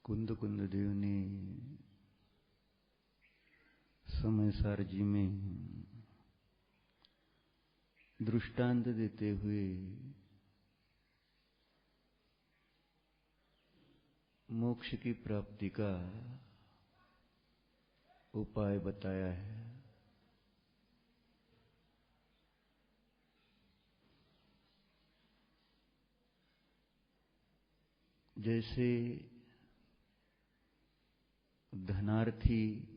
कुंद देव ने समयसार जी में दृष्टांत देते हुए मोक्ष की प्राप्ति का उपाय बताया है। जैसे धनार्थी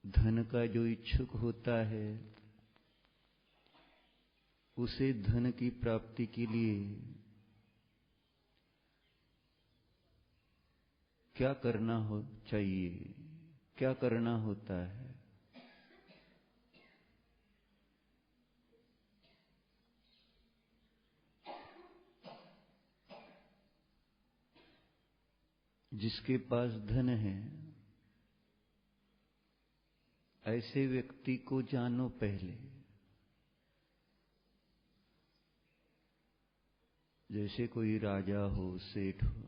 धन का जो इच्छुक होता है, उसे धन की प्राप्ति के लिए क्या करना चाहिए, क्या करना होता है। जिसके पास धन है, ऐसे व्यक्ति को जानो पहले। जैसे कोई राजा हो, सेठ हो,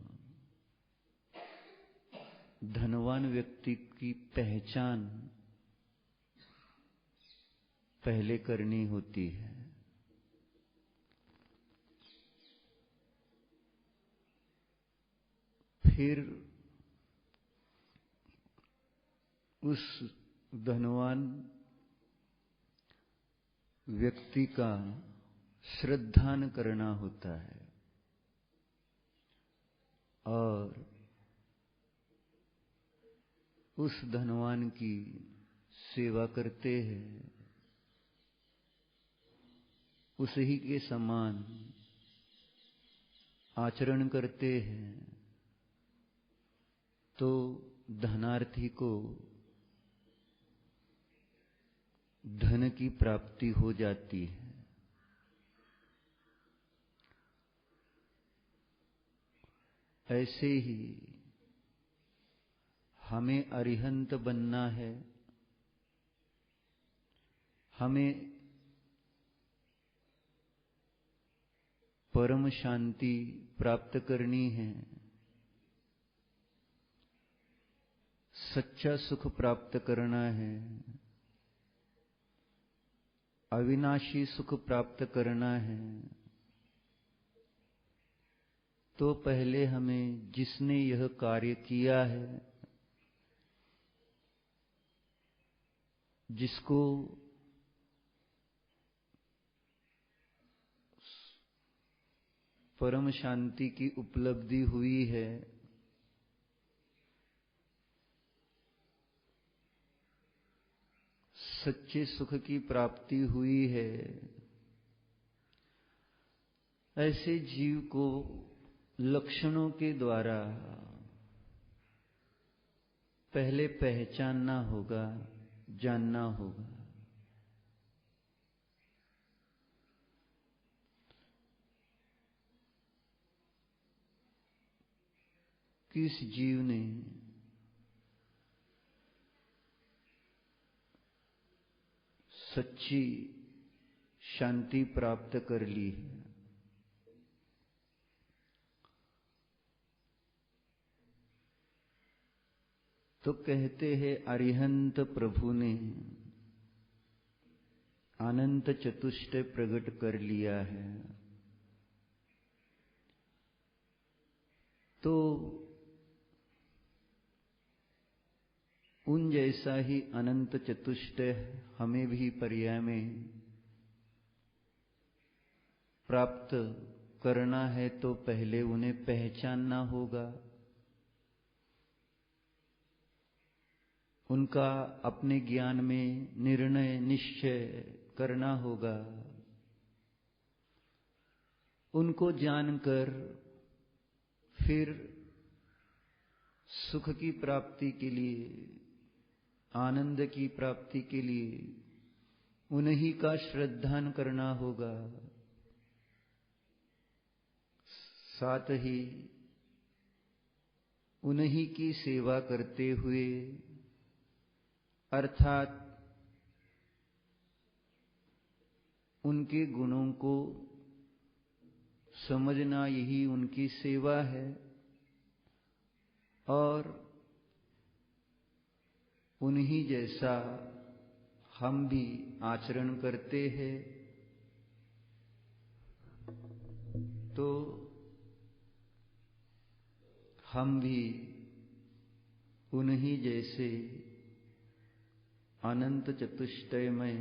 धनवान व्यक्ति की पहचान पहले करनी होती है। फिर उस धनवान व्यक्ति का श्रद्धान करना होता है और उस धनवान की सेवा करते हैं, उसी के समान आचरण करते हैं, तो धनार्थी को धन की प्राप्ति हो जाती है। ऐसे ही हमें अरिहंत बनना है, हमें परम शांति प्राप्त करनी है, सच्चा सुख प्राप्त करना है, अविनाशी सुख प्राप्त करना है, तो पहले हमें जिसने यह कार्य किया है, जिसको परम शांति की उपलब्धि हुई है, सच्चे सुख की प्राप्ति हुई है, ऐसे जीव को लक्षणों के द्वारा पहले पहचानना होगा, जानना होगा। किस जीव ने सच्ची शांति प्राप्त कर ली है। तो कहते हैं अरिहंत प्रभु ने अनंत चतुष्टय प्रकट कर लिया है। तो उन जैसा ही अनंत चतुष्टय हमें भी पर्याय में प्राप्त करना है, तो पहले उन्हें पहचानना होगा, उनका अपने ज्ञान में निर्णय निश्चय करना होगा। उनको जानकर फिर सुख की प्राप्ति के लिए, आनंद की प्राप्ति के लिए उन्हीं का श्रद्धान करना होगा। साथ ही उन्हीं की सेवा करते हुए, अर्थात उनके गुणों को समझना यही उनकी सेवा है और उन्हीं जैसा हम भी आचरण करते हैं तो हम भी उन्हीं जैसे अनंत चतुष्टय में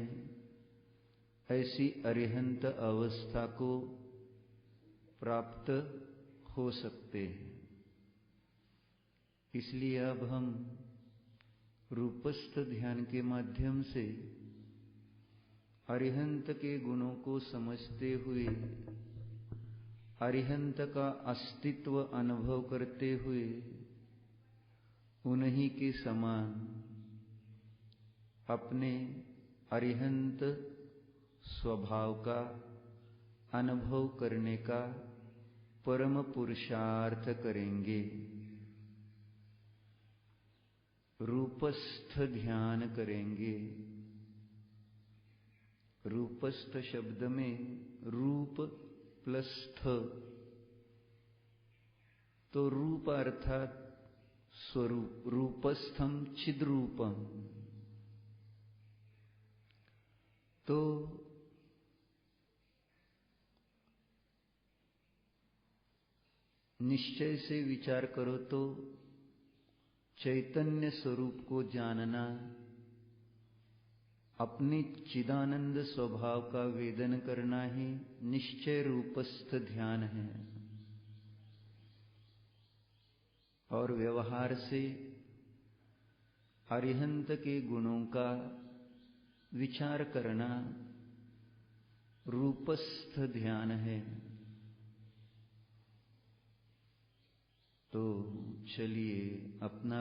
ऐसी अरिहंत अवस्था को प्राप्त हो सकते हैं। इसलिए अब हम रूपस्थ ध्यान के माध्यम से अरिहंत के गुणों को समझते हुए अरिहंत का अस्तित्व अनुभव करते हुए उन्हीं के समान अपने अरिहंत स्वभाव का अनुभव करने का परम पुरुषार्थ करेंगे। रूपस्थ ध्यान करेंगे। रूपस्थ शब्द में रूप प्लस स्थ, तो रूप अर्थात स्वरूप, रूपस्थम चिद्रूपम। तो निश्चय से विचार करो तो चैतन्य स्वरूप को जानना अपने चिदानंद स्वभाव का वेदन करना ही निश्चय रूपस्थ ध्यान है। और व्यवहार से अरिहंत के गुणों का विचार करना रूपस्थ ध्यान है। तो चलिए अपना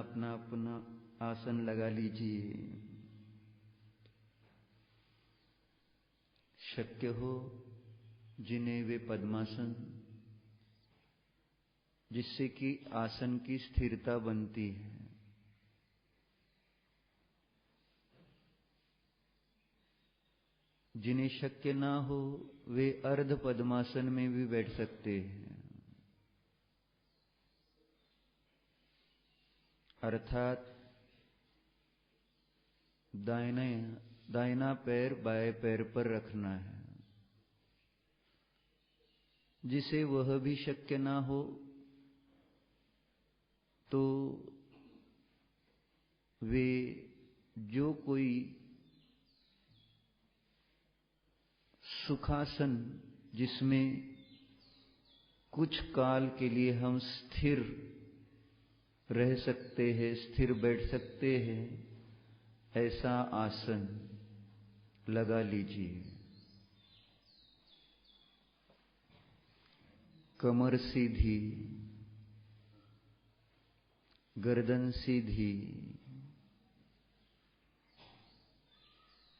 आसन लगा लीजिए। शक्य हो जिन्हें वे पद्मासन, जिससे कि आसन की स्थिरता बनती है। जिन्हें शक्य ना हो वे अर्ध पद्मासन में भी बैठ सकते हैं, अर्थात दाहिना पैर बाएं पैर पर रखना है। जिसे वह भी शक्य ना हो तो वे जो कोई सुखासन जिसमें कुछ काल के लिए हम स्थिर रह सकते हैं, स्थिर बैठ सकते हैं, ऐसा आसन लगा लीजिए। कमर सीधी, गर्दन सीधी,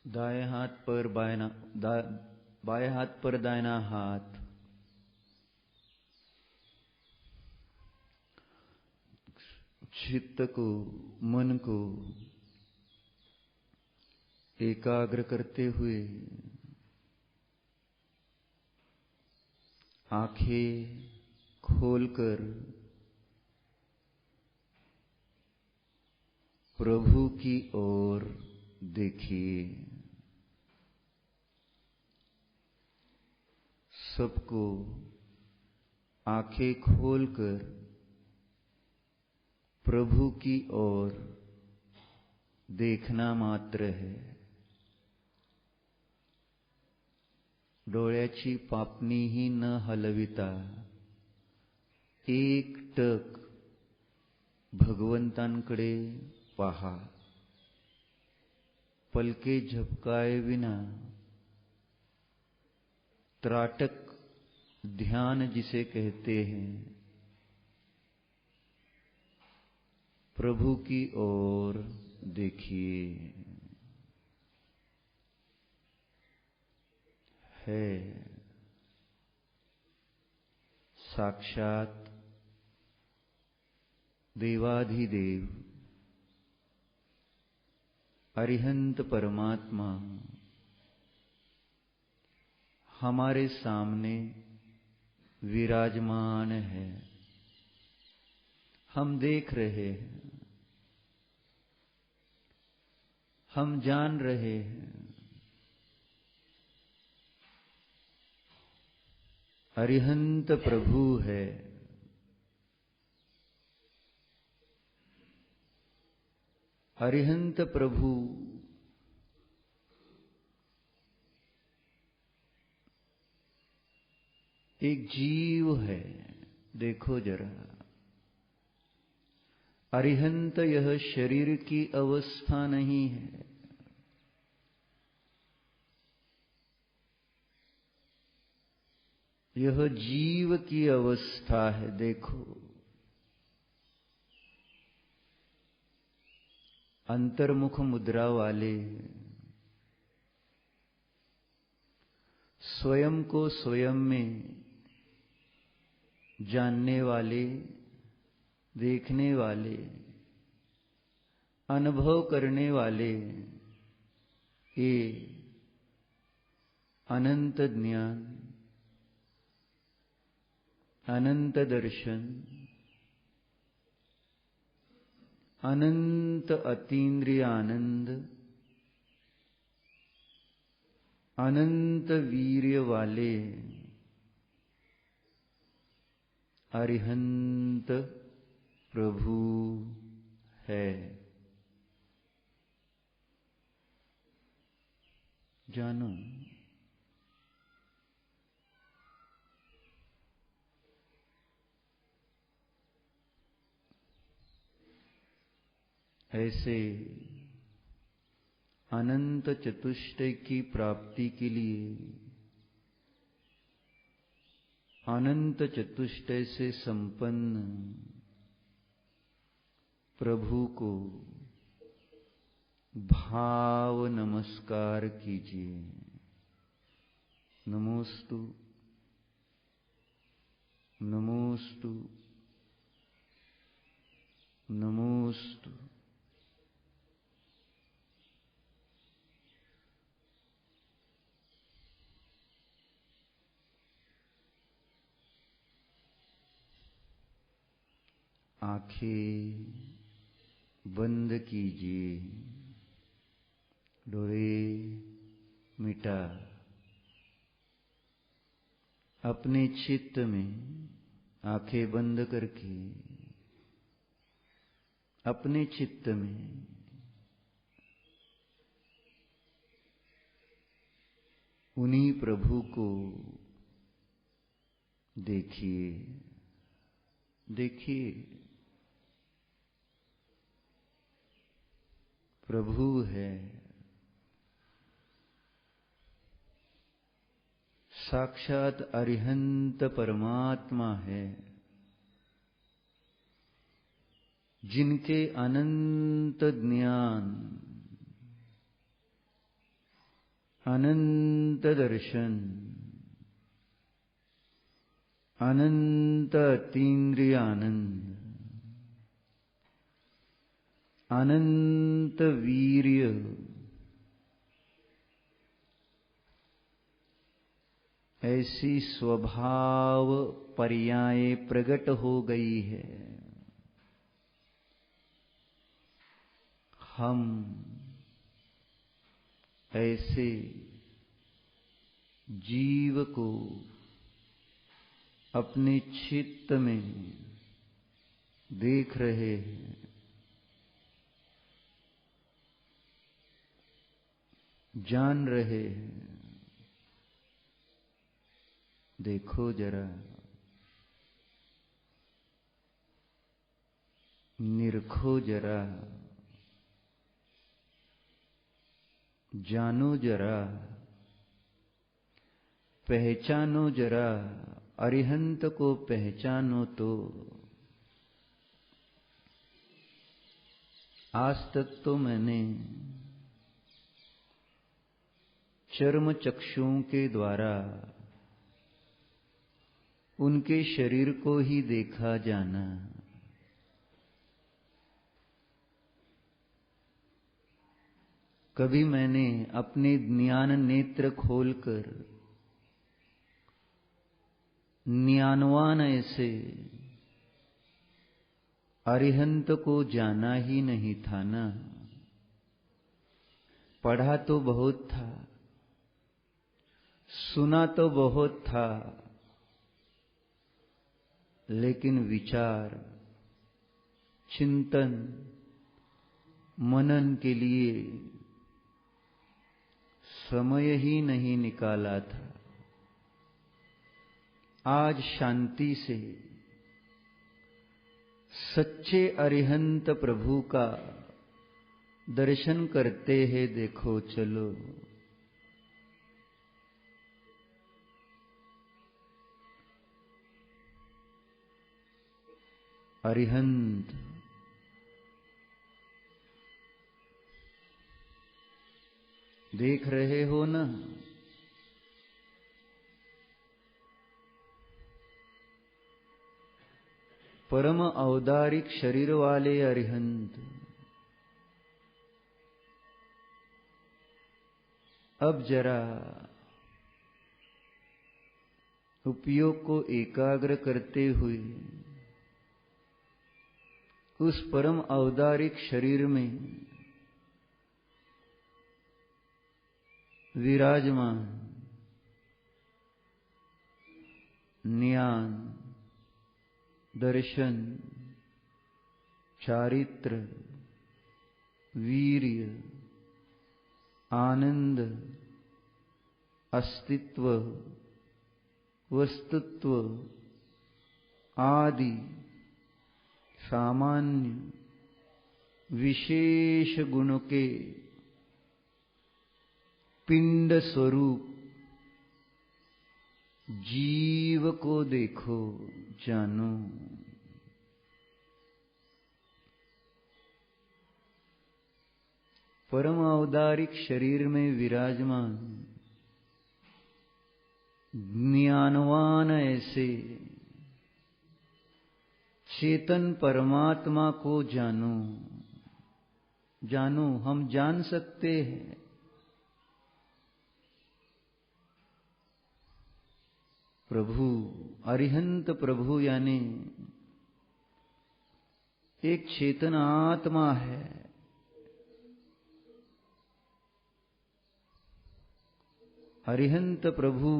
दाएं हाथ पर बाएं हाथ पर दाहिना हाथ, चित्त को, मन को एकाग्र करते हुए आंखें खोलकर प्रभु की ओर देखिए। सबको आंखें खोलकर प्रभु की ओर देखना मात्र है। डोळ्याची पापणीही न हलविता एकटक भगवंतांकडे पहा। पलके झपकाए विना त्राटक ध्यान जिसे कहते हैं, प्रभु की ओर देखिए। है साक्षात देवाधिदेव अरिहंत परमात्मा हमारे सामने विराजमान है। हम देख रहे हैं, हम जान रहे हैं। अरिहंत प्रभु है। अरिहंत प्रभु एक जीव है। देखो जरा, अरिहंत यह शरीर की अवस्था नहीं है। यह जीव की अवस्था है। देखो, अंतर्मुख मुद्रा वाले, स्वयं को स्वयं में जानने वाले, देखने वाले, अनुभव करने वाले, ये अनंत ज्ञान, अनंत दर्शन, अनंत अतीन्द्रिय आनंद, अनंत वीर्य वाले अरिहंत प्रभु है। जानो, ऐसे अनंत चतुष्टय की प्राप्ति के लिए, अनंत चतुष्टय से संपन्न प्रभु को भाव नमस्कार कीजिए। नमोस्तु, नमोस्तु, नमोस्तु। आंखें बंद कीजिए, डोरे मिटा, अपने चित्त में आंखें बंद करके अपने चित्त में उन्हीं प्रभु को देखिए। देखिए, प्रभु है, साक्षात अरिहंत परमात्मा है, जिनके अनंत ज्ञान, अनंत दर्शन, अनंत अतीन्द्रिय आनंद, अनंत वीर्य, ऐसी स्वभाव पर्याय प्रकट हो गई है। हम ऐसे जीव को अपने चित्त में देख रहे हैं, जान रहे हैं। देखो जरा, निरखो जरा, जानो जरा, पहचानो जरा। अरिहंत को पहचानो तो आज तक तो मैंने चर्म चक्षुओं के द्वारा उनके शरीर को ही देखा जाना। कभी मैंने अपने ज्ञान नेत्र खोलकर ज्ञानवान ऐसे अरिहंत को जाना ही नहीं था ना। पढ़ा तो बहुत था, सुना तो बहुत था, लेकिन विचार, चिंतन, मनन के लिए समय ही नहीं निकाला था। आज शांति से सच्चे अरिहंत प्रभु का दर्शन करते हैं। देखो चलो, अरिहंत देख रहे हो ना, परम औदारिक शरीर वाले अरिहंत अब जरा उपयोग को एकाग्र करते हुए उस परम औदारिक शरीर में विराजमान ज्ञान, दर्शन, चारित्र, वीर्य, आनंद, अस्तित्व, वस्तुत्व आदि सामान्य विशेष गुणों के पिंड स्वरूप जीव को देखो, जानो। परम औदारिक शरीर में विराजमान ज्ञानवान ऐसे चेतन परमात्मा को जानो। जानो, हम जान सकते हैं। प्रभु, अरिहंत प्रभु यानी एक चेतन आत्मा है। अरिहंत प्रभु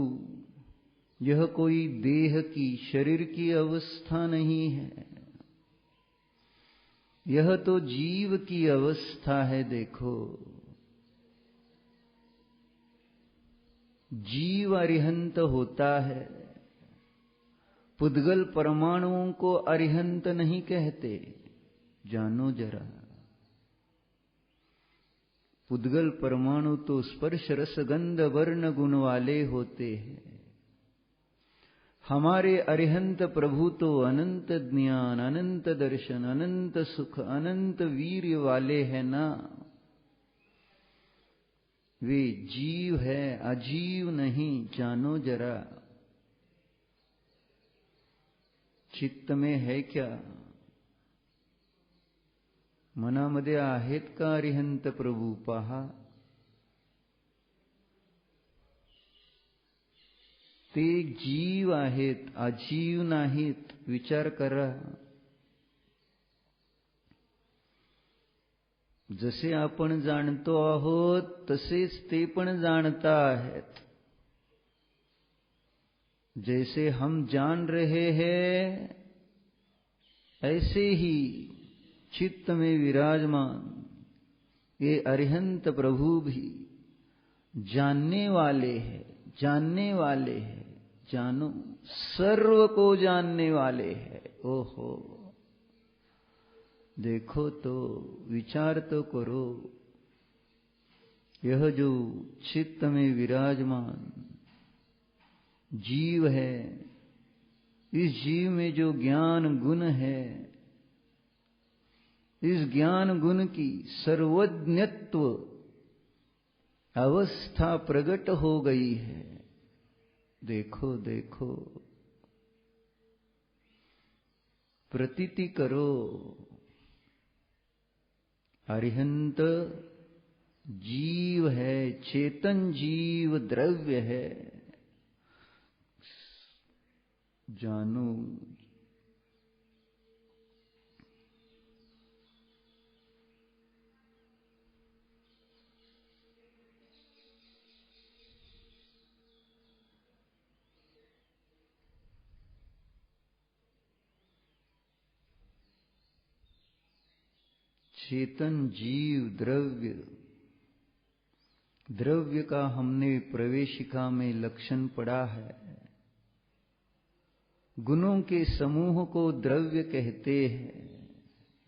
यह कोई देह की, शरीर की अवस्था नहीं है, यह तो जीव की अवस्था है। देखो, जीव अरिहंत होता है। पुद्गल परमाणुओं को अरिहंत नहीं कहते, जानो जरा। पुद्गल परमाणु तो स्पर्श रस गंध वर्ण गुण वाले होते हैं। हमारे अरिहंत प्रभु तो अनंत ज्ञान, अनंत दर्शन, अनंत सुख, अनंत वीर्य वाले हैं ना। वे जीव है, अजीव नहीं, जानो जरा। चित्त में है क्या? मनामध्ये आहेत का अरिहंत प्रभु? पहा, ते जीव आहेत, अजीव नाहीत. विचार करा. जसे आपण जाणतो आहोत तसेच ते पण जाणता आहेत. जैसे हम जान रहे हैं ऐसे ही चित्त में विराजमान ये अरिहंत प्रभु भी जानने वाले हैं, जानने वाले हैं. जानो, सर्व को जानने वाले हैं. ओहो, देखो तो, विचार तो करो. यह जो चित्त में विराजमान जीव है, इस जीव में जो ज्ञान गुण है, इस ज्ञान गुण की सर्वज्ञत्व अवस्था प्रकट हो गई है. देखो देखो, प्रतीति करो. अरिहंत जीव है, चेतन जीव द्रव्य है. जानो। चेतन जीव द्रव्य, द्रव्य का हमने प्रवेशिका में लक्षण पढ़ा है। गुणों के समूह को द्रव्य कहते हैं।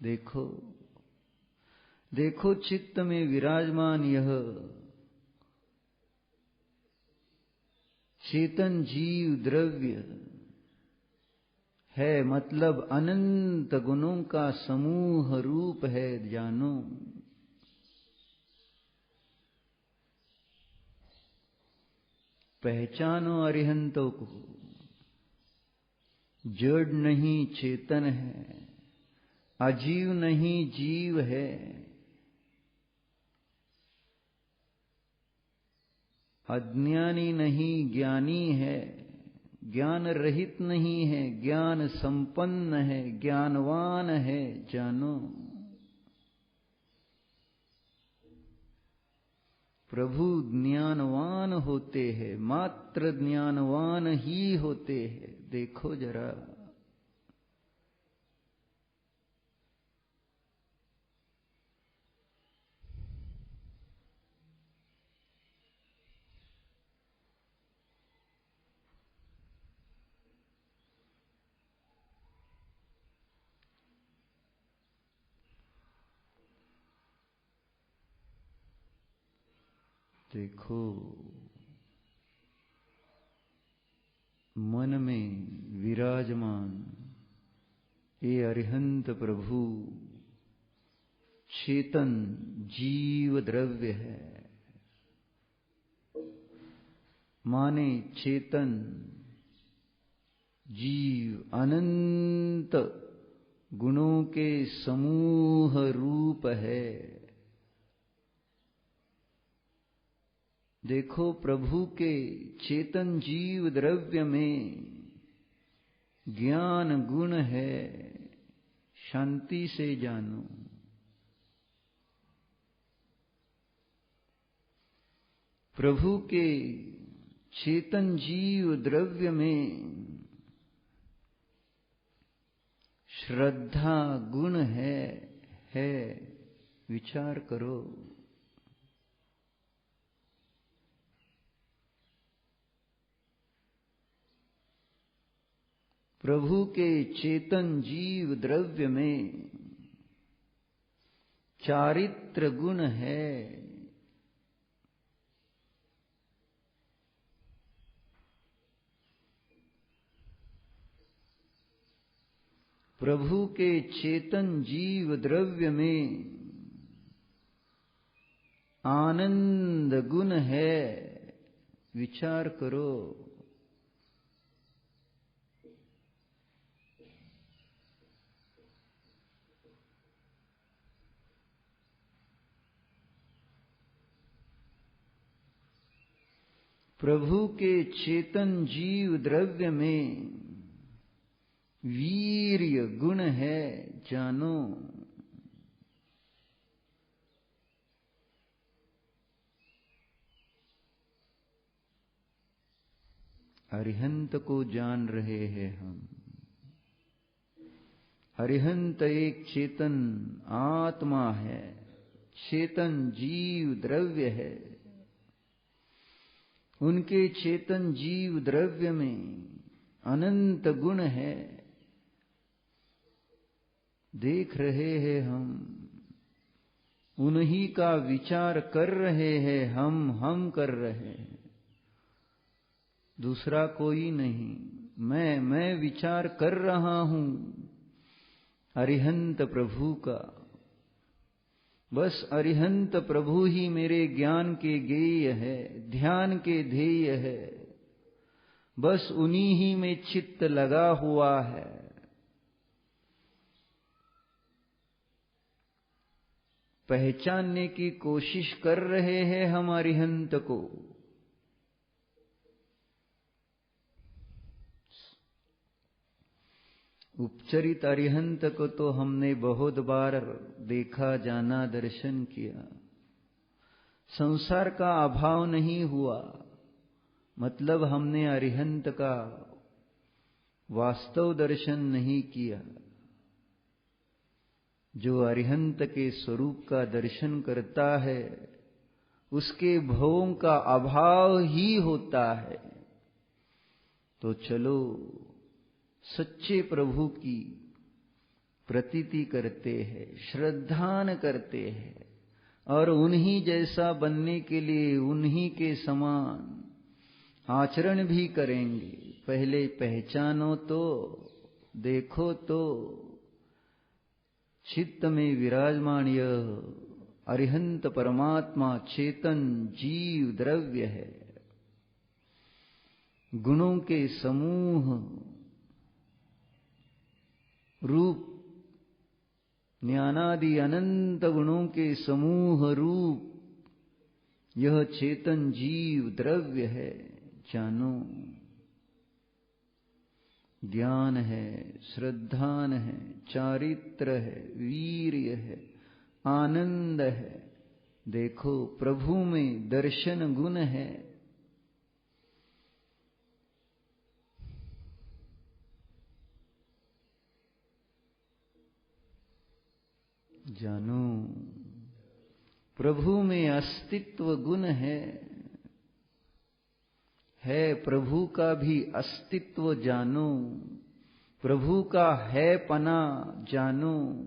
देखो देखो चित्त में विराजमान यह चेतन जीव द्रव्य है, मतलब अनंत गुणों का समूह रूप है। जानो, पहचानो अरिहंतों को। जड़ नहीं चेतन है, अजीव नहीं जीव है, अज्ञानी नहीं ज्ञानी है, ज्ञान रहित नहीं है, ज्ञान संपन्न है, ज्ञानवान है। जानो, प्रभु ज्ञानवान होते हैं, मात्र ज्ञानवान ही होते हैं। देखो जरा, देखो मन में विराजमान ये अरिहंत प्रभु चेतन जीव द्रव्य है। माने चेतन जीव अनंत गुणों के समूह रूप है। देखो प्रभु के चेतन जीव द्रव्य में ज्ञान गुण है। शांति से जानो, प्रभु के चेतन जीव द्रव्य में श्रद्धा गुण है। विचार करो, प्रभु के चेतन जीव द्रव्य में चारित्र गुण है। प्रभु के चेतन जीव द्रव्य में आनंद गुण है। विचार करो, प्रभु के चेतन जीव द्रव्य में वीर्य गुण है। जानो, अरिहंत को जान रहे हैं हम। अरिहंत एक चेतन आत्मा है, चेतन जीव द्रव्य है। उनके चेतन जीव द्रव्य में अनंत गुण है। देख रहे हैं हम, उन्हीं का विचार कर रहे हैं हम कर रहे हैं, दूसरा कोई नहीं। मैं विचार कर रहा हूं अरिहंत प्रभु का। बस अरिहंत प्रभु ही मेरे ज्ञान के गेय है, ध्यान के ध्येय है। बस उन्हीं ही में चित्त लगा हुआ है। पहचानने की कोशिश कर रहे हैं हम अरिहंत को। उपचरित अरिहंत को तो हमने बहुत बार देखा, जाना, दर्शन किया। संसार का अभाव नहीं हुआ, मतलब हमने अरिहंत का वास्तव दर्शन नहीं किया। जो अरिहंत के स्वरूप का दर्शन करता है उसके भवों का अभाव ही होता है। तो चलो सच्चे प्रभु की प्रतीति करते हैं, श्रद्धान करते हैं, और उन्हीं जैसा बनने के लिए उन्हीं के समान आचरण भी करेंगे। पहले पहचानो तो, देखो तो, चित्त में विराजमान यह अरिहंत परमात्मा चेतन जीव द्रव्य है। गुणों के समूह रूप, ज्ञानादि अनंत गुणों के समूह रूप यह चेतन जीव द्रव्य है। जानो, ज्ञान है, श्रद्धान है, चारित्र है, वीर्य है, आनंद है। देखो प्रभु में दर्शन गुण है। जानो, प्रभु में अस्तित्व गुण है प्रभु का भी अस्तित्व जानो, प्रभु का है पना जानो।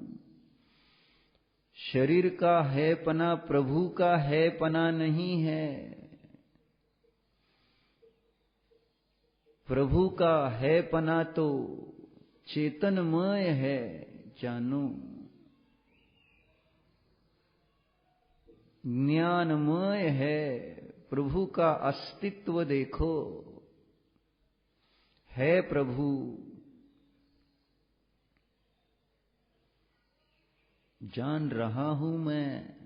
शरीर का है पना प्रभु का है पना नहीं है। प्रभु का है पना तो चेतनमय है। जानो, ज्ञानमय है। प्रभु का अस्तित्व देखो, है प्रभु। जान रहा हूं मैं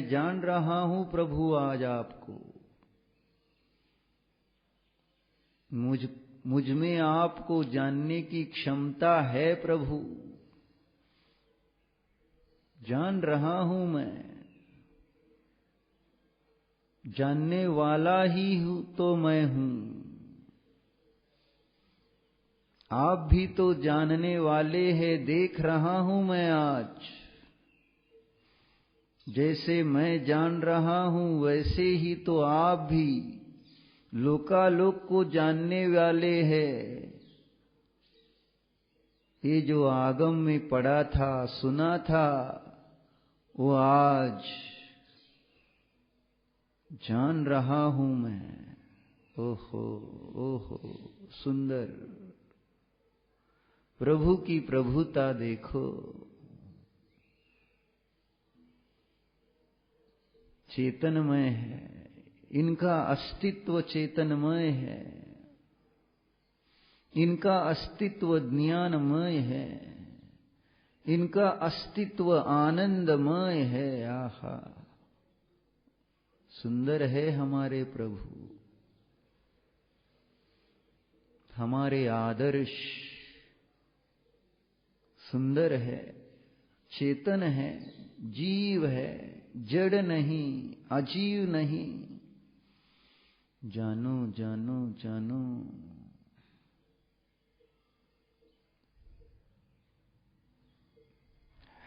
जान रहा हूं प्रभु आज आपको। मुझ में आपको जानने की क्षमता है प्रभु। जान रहा हूं मैं, जानने वाला ही हूं तो मैं हूं। आप भी तो जानने वाले हैं, देख रहा हूं मैं आज। जैसे मैं जान रहा हूं वैसे ही तो आप भी लोकालोक को जानने वाले हैं। ये जो आगम में पढ़ा था, सुना था, वो आज जान रहा हूं मैं। ओहो ओहो, सुंदर प्रभु की प्रभुता देखो। चेतनमय है, इनका अस्तित्व चेतनमय है, इनका अस्तित्व ज्ञानमय है, इनका अस्तित्व आनंदमय है। आहा, सुंदर है हमारे प्रभु, हमारे आदर्श सुंदर है, चेतन है, जीव है, जड़ नहीं, अजीव नहीं। जानो जानो जानो,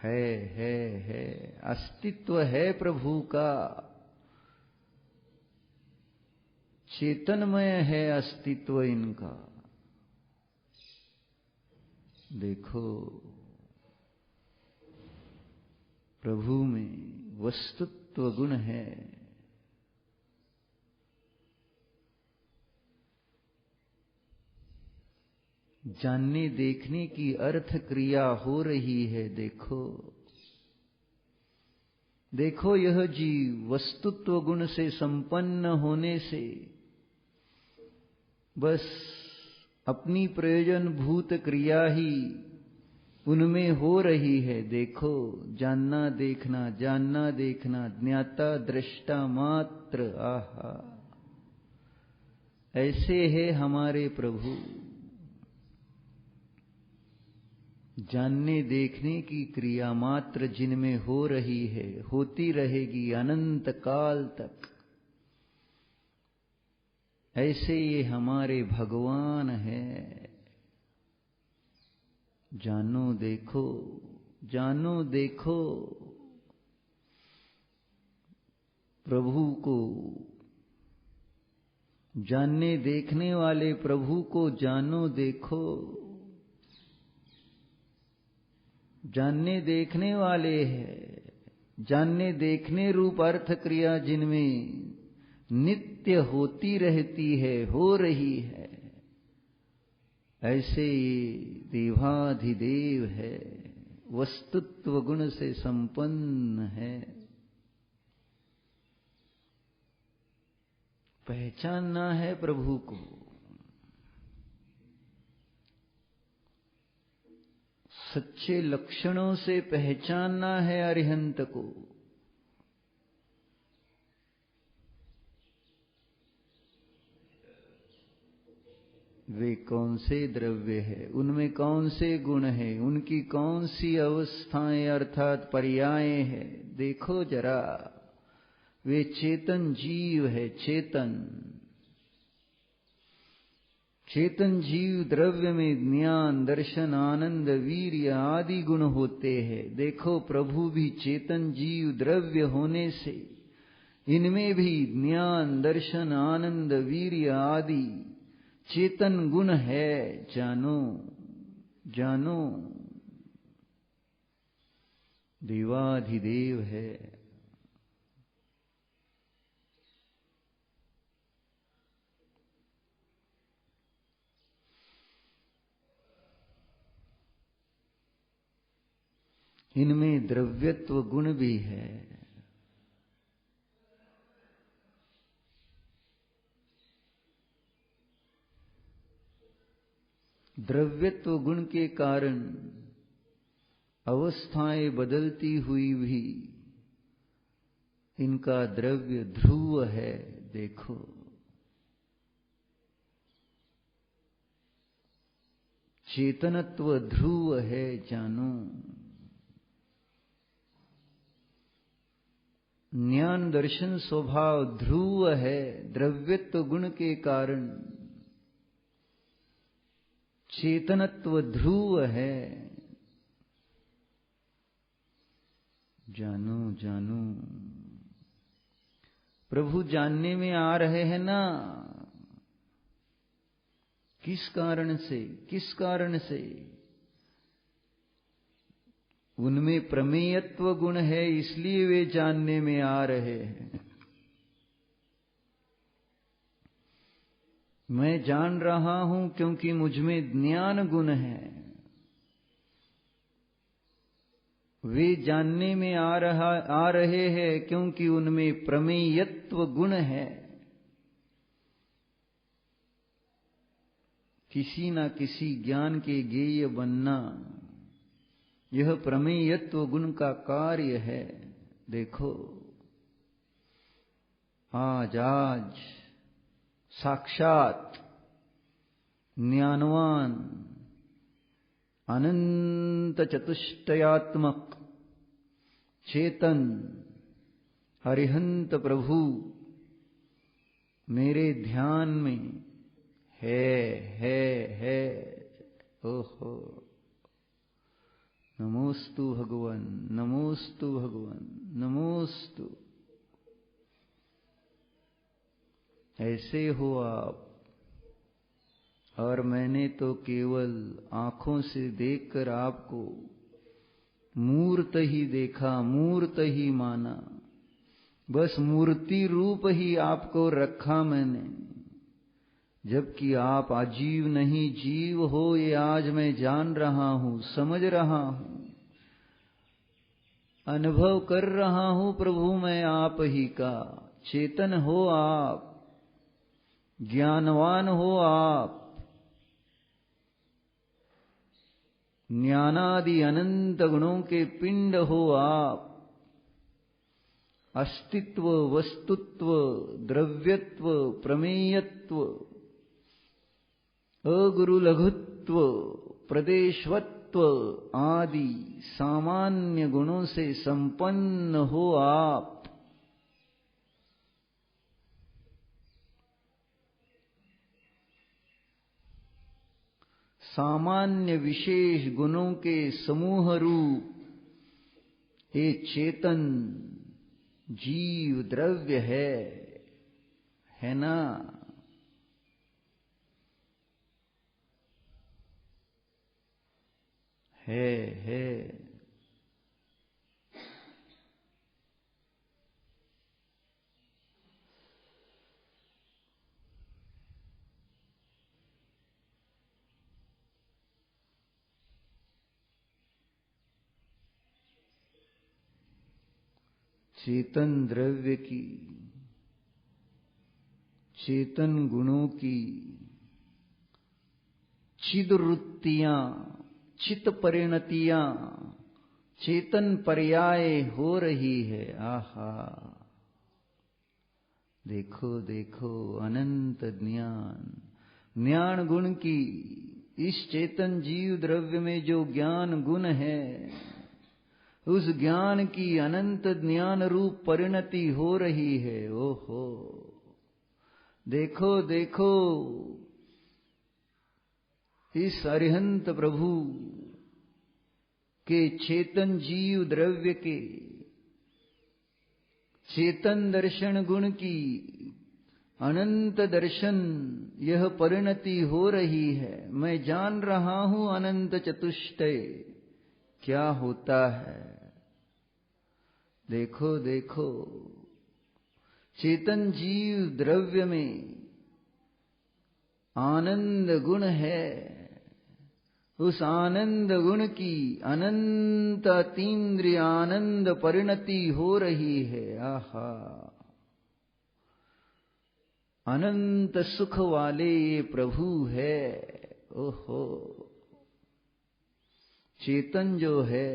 है अस्तित्व है प्रभु का। चेतनमय है अस्तित्व इनका। देखो प्रभु में वस्तुत्व गुण है। जानने देखने की अर्थ क्रिया हो रही है। देखो देखो, यह जीव वस्तुत्व गुण से संपन्न होने से बस अपनी प्रयोजन भूत क्रिया ही उनमें हो रही है। देखो, जानना देखना, जानना देखना, ज्ञाता दृष्टा मात्र। आहा, ऐसे है हमारे प्रभु। जानने देखने की क्रिया मात्र जिनमें हो रही है, होती रहेगी अनंत काल तक, ऐसे ये हमारे भगवान है। जानो देखो, जानो देखो प्रभु को, जानने देखने वाले प्रभु को जानो देखो। जानने देखने वाले हैं, जानने देखने रूप अर्थ क्रिया जिनमें नित्य होती रहती है, हो रही है, ऐसे ये देवाधिदेव है, वस्तुत्व गुण से संपन्न है। पहचानना है प्रभु को, सच्चे लक्षणों से पहचानना है अरिहंत को। वे कौन से द्रव्य है, उनमें कौन से गुण है, उनकी कौन सी अवस्थाएं अर्थात पर्याय है, देखो जरा। वे चेतन जीव है, चेतन चेतन जीव द्रव्य में ज्ञान, दर्शन, आनंद, वीर्य आदि गुण होते हैं। देखो प्रभु भी चेतन जीव द्रव्य होने से इनमें भी ज्ञान, दर्शन, आनंद, वीर्य आदि चेतन गुण है। जानो जानो देवाधिदेव है। इनमें द्रव्यत्व गुण भी है। द्रव्यत्व गुण के कारण अवस्थाएं बदलती हुई भी इनका द्रव्य ध्रुव है। देखो चेतनत्व ध्रुव है। जानो ज्ञान, दर्शन, स्वभाव ध्रुव है। द्रव्यत्व गुण के कारण चेतनत्व ध्रुव है। जानो जानो प्रभु जानने में आ रहे हैं ना। किस कारण से, किस कारण से? उनमें प्रमेयत्व गुण है, इसलिए वे जानने में आ रहे हैं। मैं जान रहा हूं क्योंकि मुझमें ज्ञान गुण है। वे जानने में आ रहे हैं क्योंकि उनमें प्रमेयत्व गुण है। किसी न किसी ज्ञान के ज्ञेय बनना, यह प्रमेयत्व गुण का कार्य है। देखो आज साक्षात ज्ञानवान अनंत चतुष्टयात्मक चेतन अरिहंत प्रभु मेरे ध्यान में है। ओहो नमोस्तु भगवान, नमोस्तु भगवान, नमोस्तु। ऐसे हो आप, और मैंने तो केवल आंखों से देखकर आपको मूर्त ही देखा, मूर्त ही माना। बस मूर्ति रूप ही आपको रखा मैंने, जबकि आप अजीव नहीं जीव हो, ये आज मैं जान रहा हूं, समझ रहा हूं, अनुभव कर रहा हूं। प्रभु मैं आप ही का, चेतन हो आप, ज्ञानवान हो आप, ज्ञानादि अनंत गुणों के पिंड हो आप। अस्तित्व, वस्तुत्व, द्रव्यत्व, प्रमेयत्व, अगुरु लघुत्व, प्रदेशवत्व, सत्व आदि सामान्य गुणों से संपन्न हो आप, सामान्य विशेष गुणों के समूह रूप ये चेतन जीव द्रव्य है ना। है चेतन द्रव्य की, चेतन गुणों की चिदवृत्तियां, चित परिणतियां चेतन पर्याय हो रही है। आहा, देखो देखो अनंत ज्ञान, ज्ञान गुण की, इस चेतन जीव द्रव्य में जो ज्ञान गुण है, उस ज्ञान की अनंत ज्ञान रूप परिणति हो रही है। ओहो, देखो देखो इस अरिहंत प्रभु के चेतन जीव द्रव्य के चेतन दर्शन गुण की अनंत दर्शन यह परिणति हो रही है। मैं जान रहा हूं अनंत चतुष्टय क्या होता है। देखो देखो चेतन जीव द्रव्य में आनंद गुण है, उस आनंद गुण की अनंत अतीन्द्रिय आनंद परिणति हो रही है। आहा, अनंत सुख वाले ये प्रभु है। ओहो, चेतन जो है,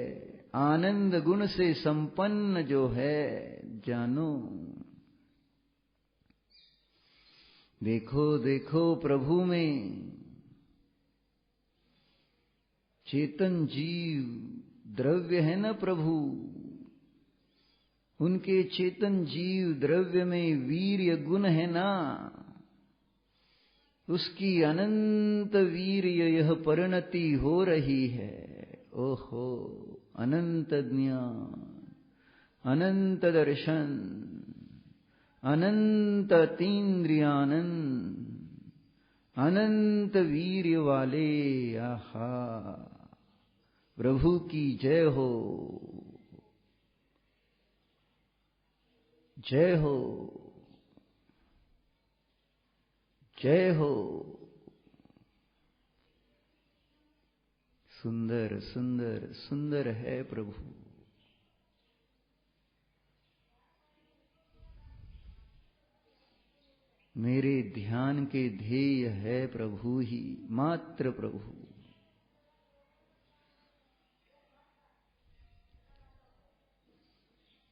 आनंद गुण से संपन्न जो है, जानो। देखो देखो प्रभु में चेतन जीव द्रव्य है न प्रभु, उनके चेतन जीव द्रव्य में वीर्य गुण है ना, उसकी अनंत वीर्य यह परिणति हो रही है। ओहो, अनंत ज्ञान, अनंत दर्शन, अनंत अतीन्द्रियानंद, अनंत वीर्य वाले। आहा, प्रभु की जय हो, जय हो, जय हो। सुंदर सुंदर सुंदर है प्रभु। मेरे ध्यान के ध्येय है प्रभु ही, मात्र प्रभु।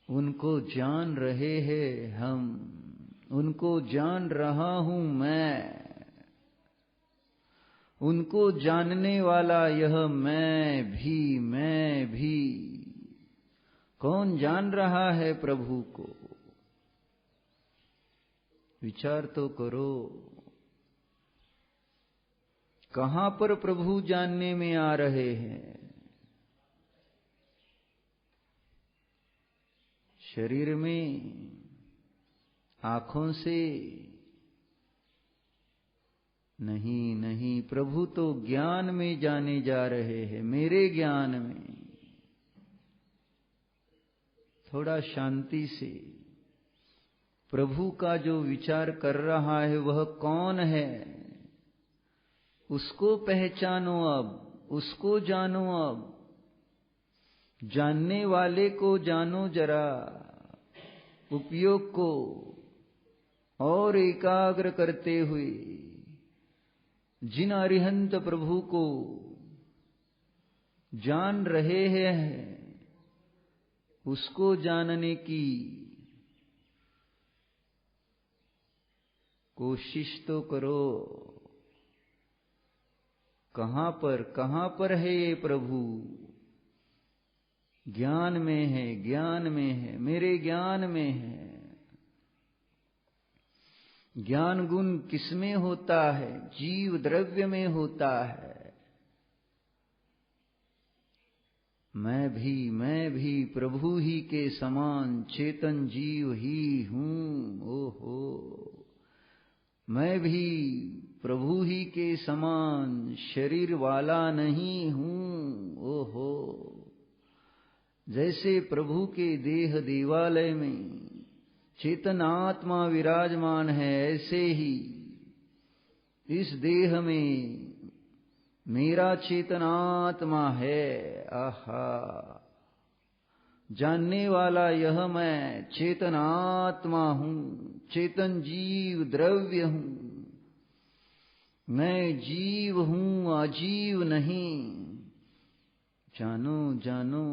उनको जान रहे हैं हम, उनको जान रहा हूं मैं, उनको जानने वाला यह मैं भी। कौन जान रहा है प्रभु को? विचार तो करो, कहां पर प्रभु जानने में आ रहे हैं? शरीर में, आंखों से नहीं नहीं, प्रभु तो ज्ञान में जाने जा रहे हैं, मेरे ज्ञान में। थोड़ा शांति से, प्रभु का जो विचार कर रहा है वह कौन है, उसको पहचानो अब, उसको जानो अब, जानने वाले को जानो जरा, उपयोग को और एकाग्र करते हुए जिन अरिहंत प्रभु को जान रहे हैं उसको जानने की कोशिश तो करो, कहां पर है ये प्रभु? ज्ञान में है, ज्ञान में है, मेरे ज्ञान में है। ज्ञान गुण किसमें होता है? जीव द्रव्य में होता है। मैं भी प्रभु ही के समान चेतन जीव ही हूँ। ओहो, मैं भी प्रभु ही के समान शरीर वाला नहीं हूँ। ओहो, जैसे प्रभु के देह देवालय में चेतन आत्मा विराजमान है, ऐसे ही इस देह में मेरा चेतन आत्मा है। आहा, जानने वाला यह मैं चेतन आत्मा हूँ, चेतन जीव द्रव्य हूँ। मैं जीव हूँ, अजीव नहीं। जानो जानो,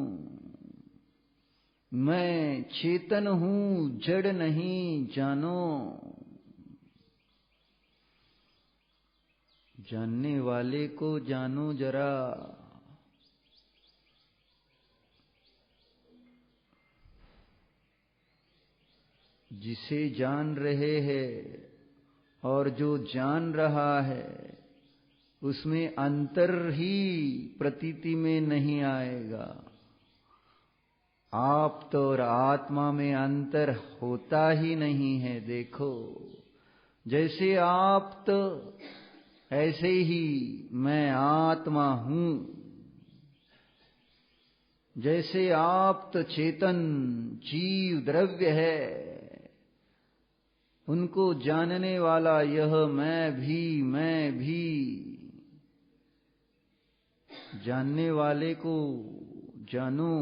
मैं चेतन हूँ, जड़ नहीं। जानो, जानने वाले को जानो जरा। जिसे जान रहे हैं और जो जान रहा है, उसमें अंतर ही प्रतीति में नहीं आएगा। आप तो और आत्मा में अंतर होता ही नहीं है। देखो, जैसे आप तो ऐसे ही मैं आत्मा हूँ। जैसे आप तो चेतन जीव द्रव्य है, उनको जानने वाला यह मैं भी जानने वाले को जानो।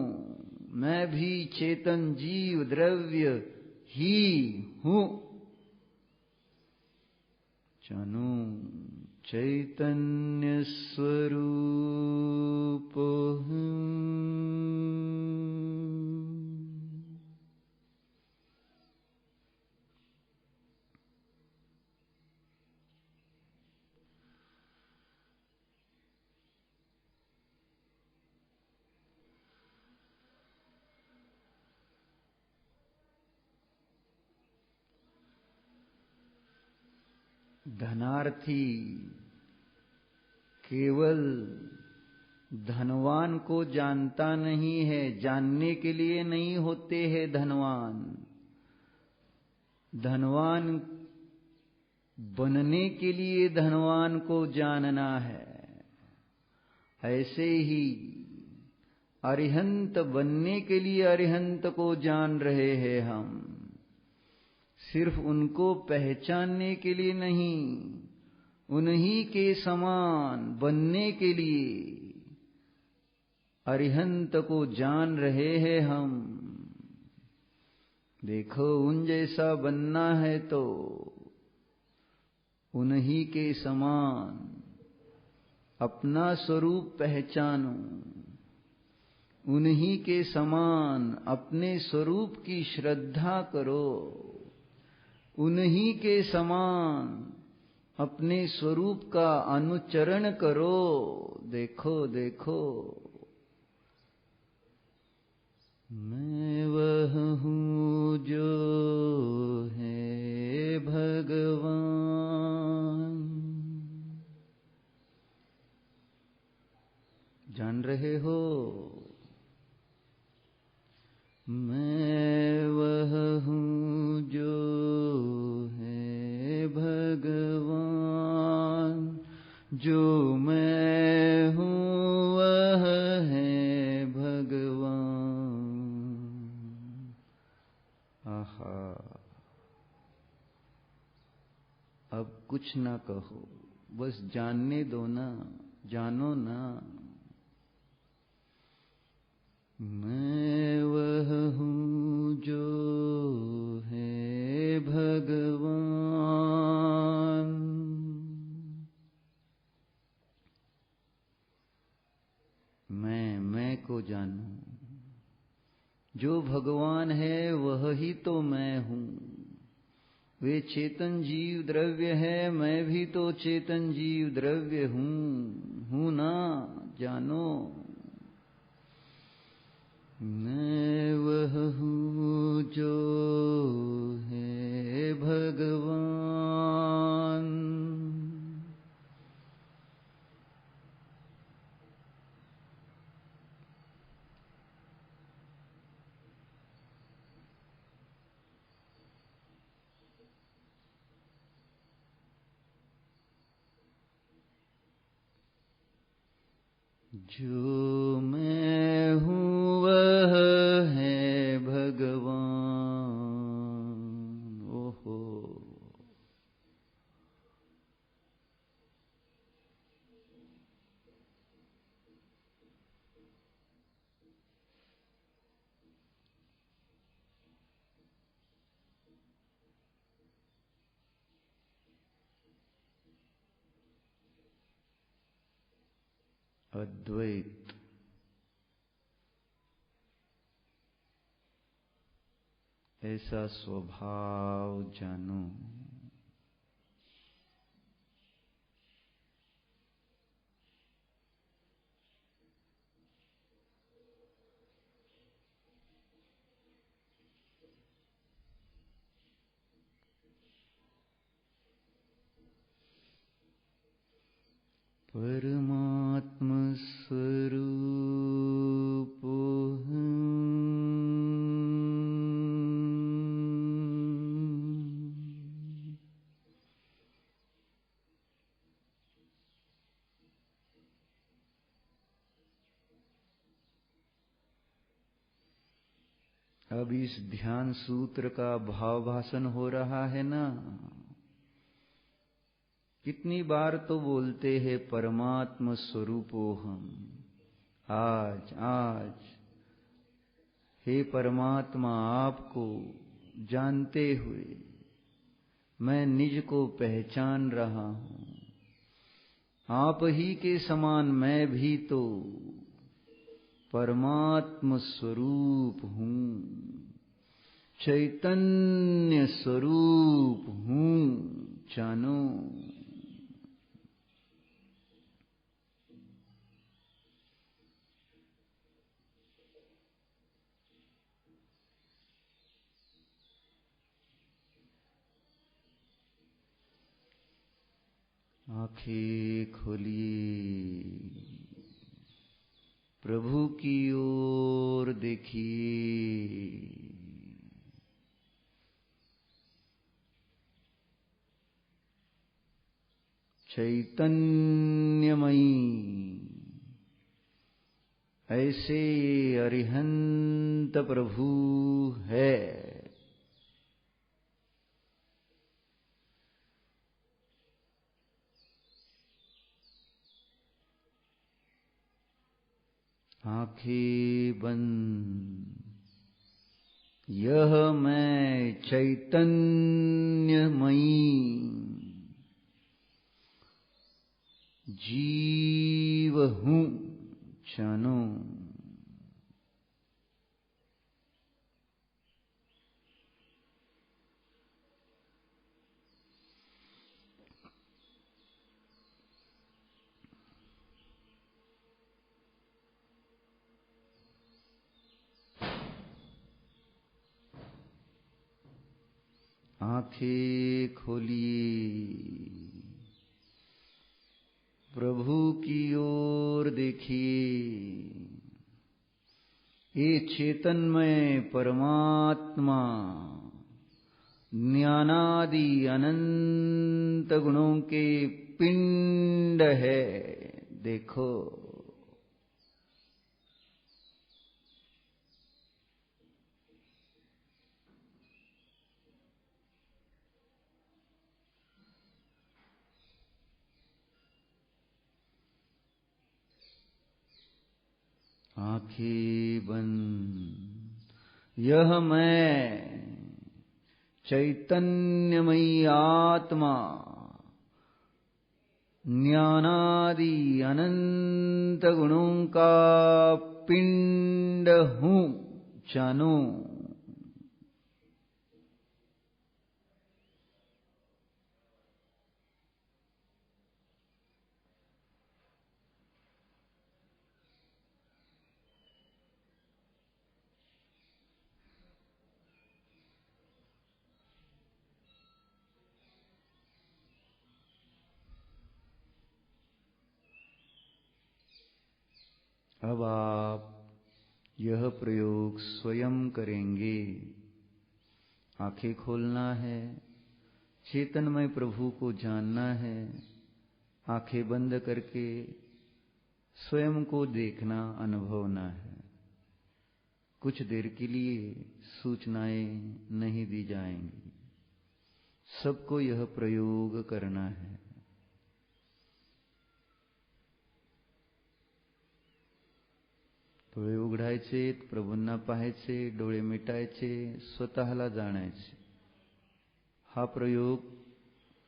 मैं भी चेतन जीव द्रव्य ही हूँ। जानो, चैतन्य स्वरूप हूँ। धनार्थी केवल धनवान को जानता नहीं है, जानने के लिए नहीं होते हैं धनवान। धनवान बनने के लिए धनवान को जानना है। ऐसे ही अरिहंत बनने के लिए अरिहंत को जान रहे हैं हम। सिर्फ उनको पहचानने के लिए नहीं, उन्हीं के समान बनने के लिए अरिहंत को जान रहे हैं हम। देखो, उन जैसा बनना है तो उन्हीं के समान अपना स्वरूप पहचानो। उन्हीं के समान अपने स्वरूप की श्रद्धा करो। उन्हीं के समान अपने स्वरूप का अनुचरण करो। देखो देखो, मैं वह हूँ जो है भगवान। जान रहे हो? मैं वह हूँ जो है भगवान। जो मैं हूँ वह है भगवान। आहा, अब कुछ ना कहो, बस जानने दो ना, जानो ना। मैं वह हूँ जो है भगवान। मैं को जानूं। जो भगवान है वह ही तो मैं हूँ। वे चेतन जीव द्रव्य है, मैं भी तो चेतन जीव द्रव्य हूँ। हूं ना जानो, मैं वह हूँ जो है भगवान। जो मैं हूँ वह है भगवान। ओहो, अद्वैत ऐसा स्वभाव जानो। परमात्म स्वरूप अब इस ध्यान सूत्र का भाव भाषण हो रहा है ना। कितनी बार तो बोलते हैं परमात्म स्वरूपो हम। आज आज हे परमात्मा, आपको जानते हुए मैं निज को पहचान रहा हूं। आप ही के समान मैं भी तो परमात्म स्वरूप हूं, चैतन्य स्वरूप हूं जानो। आंखें खोलिए, प्रभु की ओर देखिए। चैतन्यमयी ऐसे अरिहंत प्रभु है। आंखें बंद, यह मैं चैतन्यमयी जीव हूं जानो। आंखें खोलिए, प्रभु की ओर देखिए। ये चेतनमय परमात्मा ज्ञानादि अनंत गुणों के पिंड है। देखो, आंखें बंद, यह मैं चैतन्यमयी आत्मा ज्ञानादि अनंत गुणों का पिंड हूं जानो। अब आप यह प्रयोग स्वयं करेंगे। आंखें खोलना है, चेतनमय प्रभु को जानना है। आंखें बंद करके स्वयं को देखना, अनुभवना है। कुछ देर के लिए सूचनाएं नहीं दी जाएंगी, सबको यह प्रयोग करना है। डोळे उघडायचे, प्रभूंना पाहायचे, डोळे मिटायचे, स्वतःला जाणायचे। हा प्रयोग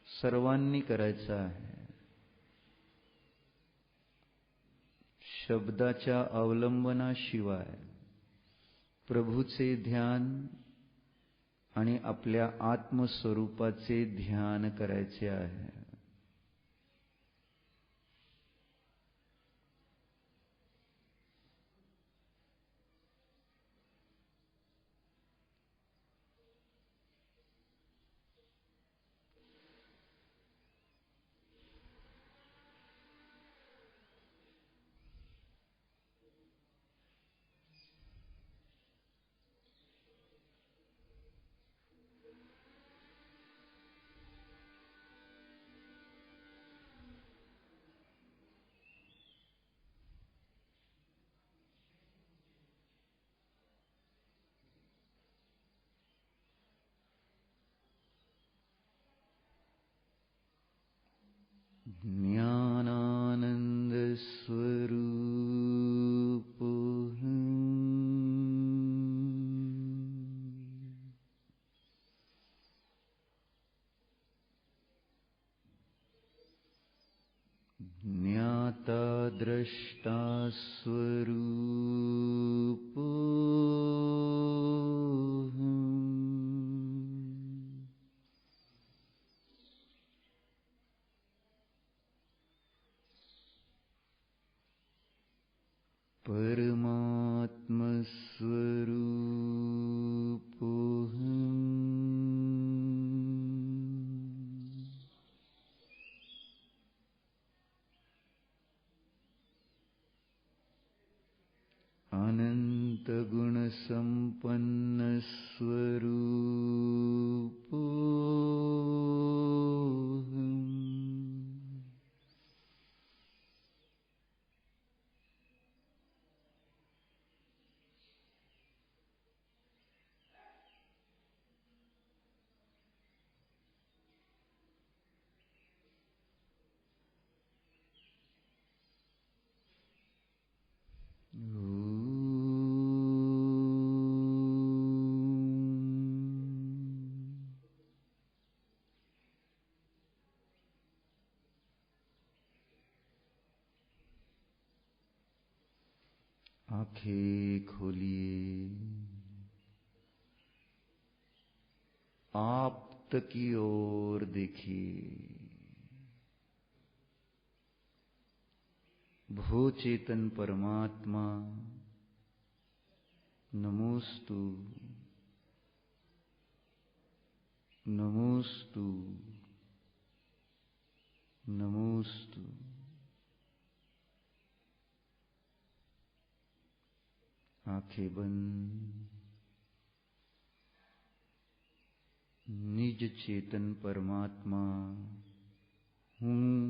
सर्वांनी करायचा आहे। शब्दाच्या अवलंबनाशिवाय प्रभूचे ध्यान आणि आपल्या आत्मस्वरूपाचे ध्यान करायचे आहे। ज्ञानानंद स्वरूप ज्ञाता दृष्टा स्वरूप परमात्म स्वरूप अनंत गुण संपन्न स्वरूप आंखें खोलिए, आप तक की ओर देखिए। भो चेतन परमात्मा, नमोस्तु नमोस्तु नमोस्तु। आंखें बंद। निज चेतन परमात्मा हूँ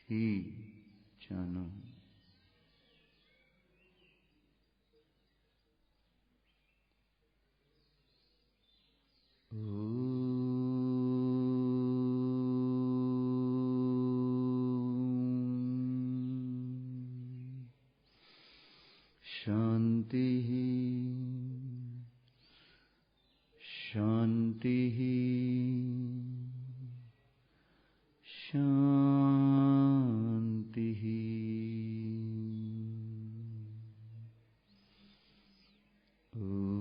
ही जानो। शांति शांति शांति। ओ